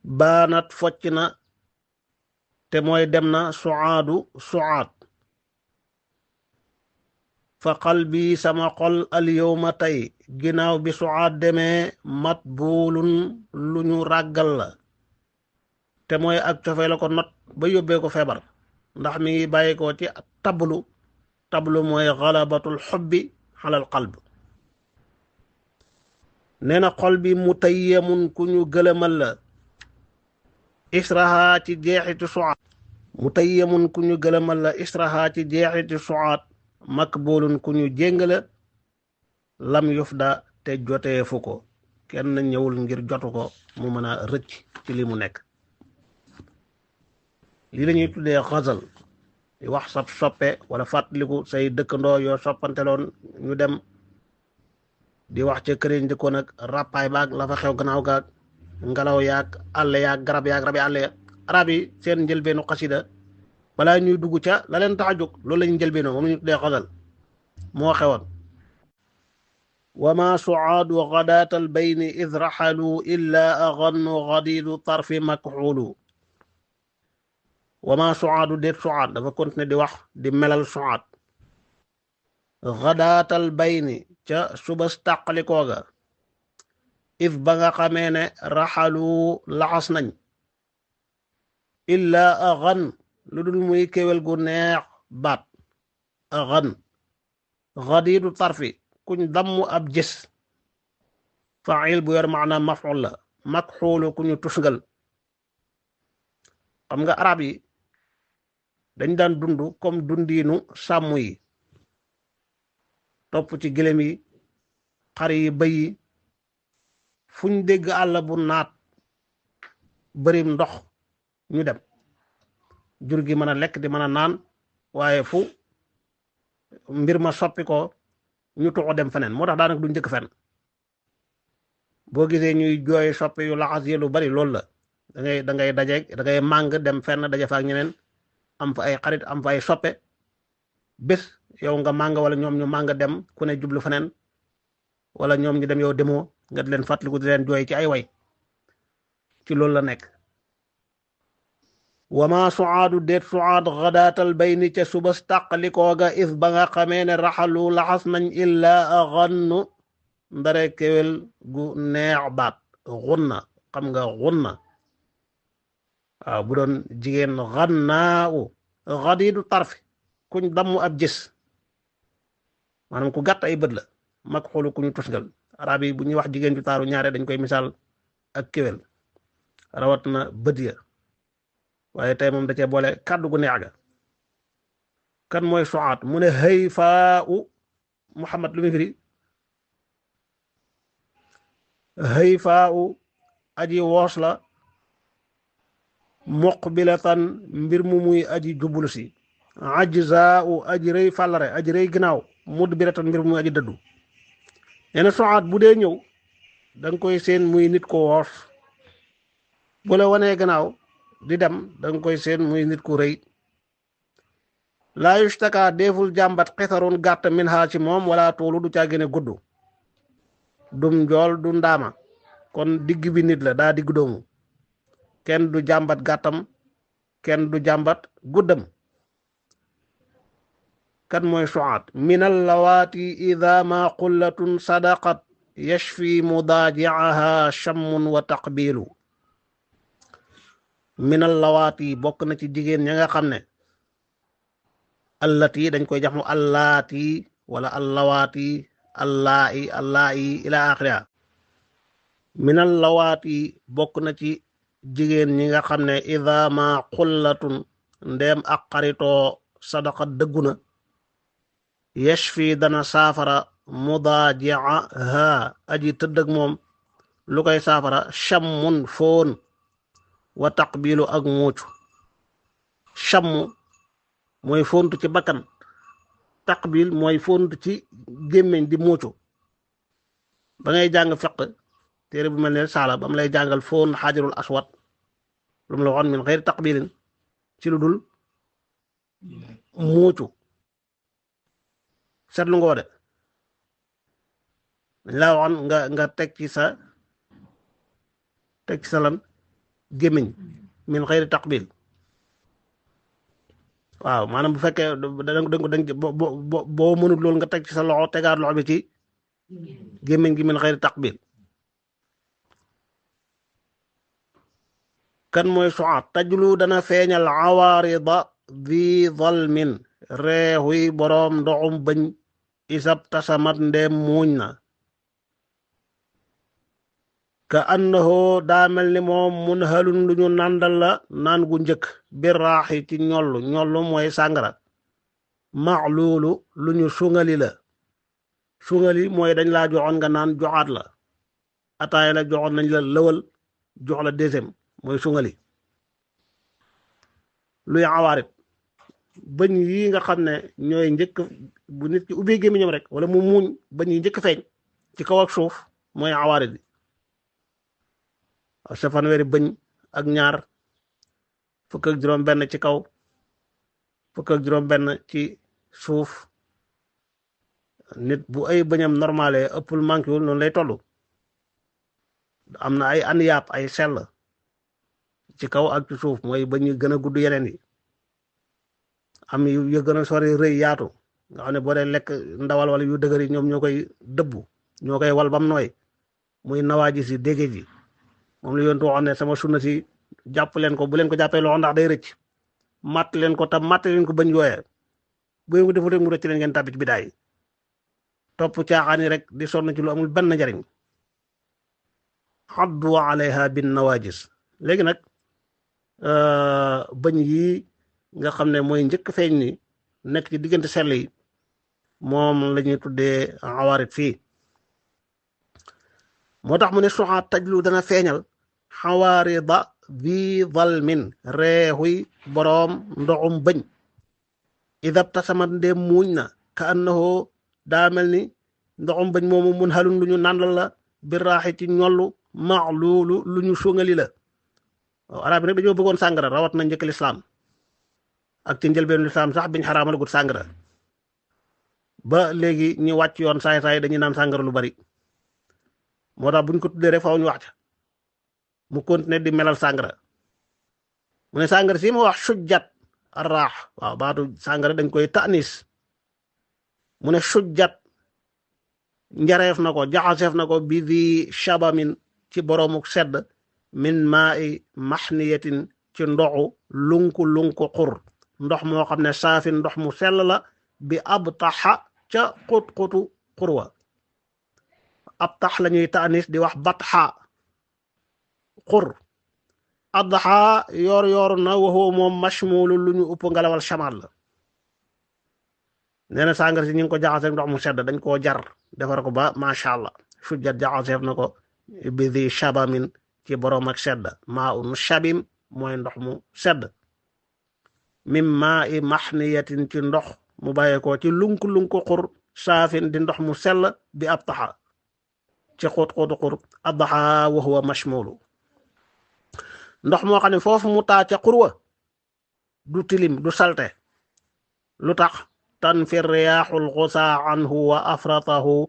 baanat focc na te mooy dem na suaadu suaad fa qalbi sama xol al yawma tey ginnaaw bi suaad demee mat buulun lu ñu ràggal la te mooy ak cofee la ko not ba yóbbee ko feebar ndax mi ngi bàyyi ko ci tablu mooy xalabatul xubbi xalal qalb nee na xol bi mutayyamun ku ñu gëlëmal la israha ci jeexiti suaad mutayyamun ku ñu gëlëmal la israha ci jeexiti suaad makbulun ku ñu jéngala lam yufda te jotee fu ko kenn ñëwul ngir jotu ko mu mën a rëcc ci li mu nekk lii la ñuy tuddee xasal di wax sab soppe wala fàttaliku say dëkkandoo yoo soppanteloon ñu dem di wax ca këriñ di ko nag ràppaay baag la fa xew gannaaw gaag ngelaw yaag àll yaag garab yaag rabi àll ya arab yi seen njëlbeenu xasida balaa ñuy dugg ca la leen tax a jóg loolu la ñu njëlbeenoo moom la ñu tuddee xasal moo xewoon wama suaadu gadaatal bayni id raxalu illa agannu gadidu tarfi makxulu wama suaadu déet suaad dafa continuer di wax di melal suaad gadaatal bayni ca subas tàqalikooga if ba nga xamee ne raxalu laxas nañ illa agan lu dul muy kéwél gu neex baat agan gadidu tarfi kuñ dammu ab jës fail bu yor maanaam maful la makxuulu ku ñu tusngal xam nga arab yi dañ daan dund comme dundiinu sàmm yi topp ci gëlëm yi xar yi bëy yi fuñ dégg àll bu naat bërim ndox ñu dem jur gi mën a lekk di mën a naan waaye fu mbir ma soppi ko ñu tuxu dem feneen moo tax daanaka du njëkk fenn boo gisee ñuy jooy soppi yu laxas yi lu bari loolu la da ngay da ngay màng dem fenn daje fa ak ñeneen am fa ay xarit am fa ay soppe bés yow nga màng wala ñoom ñu màng dem ku ne jublu feneen wala ñoom ñu dem yow demoo nga di leen fàttaliku di leen jooy ci ay way ci loolu la nekk wama suaadu déet suaad gadaatal bayni ca subas tàqalikooga is ba nga xamee ne raxalu laxas nañ illa agannu ndare kéwél gu neex baat xunna xam nga xunna waaw bu doon jigéen xannaa u xadiidu tarfi kuñ damm ab gis maanaam ku gàtt ay bët la mag xoolu ku ñu tusngal arab yi bu ñuy wax jigéen ju taaru ñaare dañ koy misaal ak kéwél rawat na bët ya waaye tey moom da cee boole kàddu gu neex ga kan mooy suaat mu ne xëy faa u muhammad lu muy firi xëy faa u aji woos la muqbilatan mbir mu muy aji jublu si ajzaa u aji rëy fàllare aji rëy ginnaaw mudbiratan mbir mu muy aji dëddu nee na suaat bu dee ñëw da nga koy seen muy nit ko woos bu la wanee gannaaw di dem da nga koy seen muy nit ku rëy laa yustaka deful jàmbat xisarun gàtt min ha ci moom wala toolu du caa gën a gudd dum njool du ndaama kon digg bi nit la daa digg doomu kenn du jàmbat gàttam kenn du jàmbat guddam kan mooy suaat minal lawaati ida ma qullatun sadaqat yashfi mudaajiaha chammun wa taqbilu minal lawaati bokk na ci jigéen ña nga xam ne allati dañ koy jax mu allaati wala allawaati allaayi ila axiriha minal lawaati bokk na ci jigéen ñi nga xam ne ida ma xullatun ndeem ak xaritoo sadaqa dëggu na yashfi dana saafara mudaajiaha aji tëddëg moom lu koy saafara chammun foon wa taqbilu ak muucu chamm mooy fontu ci bakkan taqbil mooy fontu ci gémmiñ di muucu ba ngay jàng fiq téere bu mel ne saala ba mu lay jàngal foon xaajarul aswad lu mu la waxoon min xeyri taqbilin ci lu dul muucu seetlu ngoo de dañ laa waxoon nga teg ci sa lan gémmiñ min xëyri taqbil waaw maanaam bu fekkee boo mënut loolu nga teg ci sa loxo tegaat loxo bi ci gémmiñ gi min xëyri taqbil kan mooy suat tajlu dana feeñal awaarida di zalmin reexuy boroom ndoxum bëñ isab tasamat ndeem muuñ na ka annahu daa mel ni moom mun halun lu ñu nàndal la naan gu njëkk bir raaxi ci ñollu mooy sàngara maxluulu lu ñu sungali la sungali mooy dañ laa joxoon nga naan joxaat la ataaya la joxoon nañ la lëwal jox la deuxième mooy sungali luy awaarit bëñ yi nga xam ne ñooy njëkk bu nit ki ubbee gémmiñam rek wala mu muuñ bëñ yi njëkk feeñ ci kaw ak suuf mooy awaarit bi sa fanweeri bëñ ak ñaar fukk ak juróom benn ci kaw fukk ak juróom benn ci suuf nit bu ay bëñam normale ëppul manqué wul noonu lay toll am na ay aniyaab ay sell ci kaw ak ci suuf mooy bëñ yi gën a gudd yeneen yi am yu gën a sori rëy yaatu nga xam ne boo dee lekk ndawal wala yu dëgër yi ñoom ñoo koy dëbbu ñoo koy wal bam nooy muy nawaaji si dégge ji moom la yontu waxoon ne sama sunna si jàpp leen ko bu leen ko jàppee loxo ndax day rëcc matt leen ko tam matt leen ko bañ yooyee bu ngeen ko defut rek mu rëcc leen ngeen tàbbi ci bidaay topp caaxaan yi rek di sonn ci lu amul benn njariñ xaddu alayha bin nawajis léegi nag bëñ yi nga xam ne mooy njëkk feeñ ni nekk ci diggante sell yi moom la ñuy tuddee awaarit fii moo tax mu ne suxaat tajlu dana feeñal xawaarida bi zalmin reexuy boroom ndoxum bëñ idab tasamat ndee muuñ na ka annahu daa mel ni ndoxum bëñ moomu mun halun lu ñu nàndal la biraaxi ci ñollu maxluulu lu ñu sungali la arab yi nag dañoo bëggoon sàngara rawat na njëkk lislaam ak ci njëlbeenu lislaam sax biñ xaraamalagut sàngara ba léegi ñu wàcc yoon saay-saay dañuy naan sàngara lu bari moo tax buñ ko tuddee rek faaw ñu wax ca mu continuer di melal sàngara mu ne sàngara si ma wax sujjat arraax waaw baatu sàngara dañ koy ta'nis mu ne sujjat njareef na ko jaxaseef na ko bi di shabamin ci boroomuk sedd min maa i maxniyatin ci ndoxu lunku xur ndox moo xam ne saafin ndox mu sell la bi ab taxa ca xut-xutu xurwa ab tax la ñuy taanis di wax batxa xur adxa yoor na waxoo moom mashmulu lu ñu upp ngalawal chamal la nee na sàngara si ñu ngi ko jaxaseef ndox mu sedd dañ koo jar defar ko ba macha allah sujjat jaxaseef na ko bi di shabamin ci boroom ak sedd maa un shabim mooy ndox mu sedd mim maa i maxniyatin ci ndox mu bàyyeekoo ci lunku xur saafin di ndox mu sell bi ab taxa ci xóot-xóotu xur addaxa wa huwa mashmulu ndox moo xam ne foofu mu taa ca xur wa du tilim du salte lu tax tanfir riyaaxul xusaa anhu wa afratahu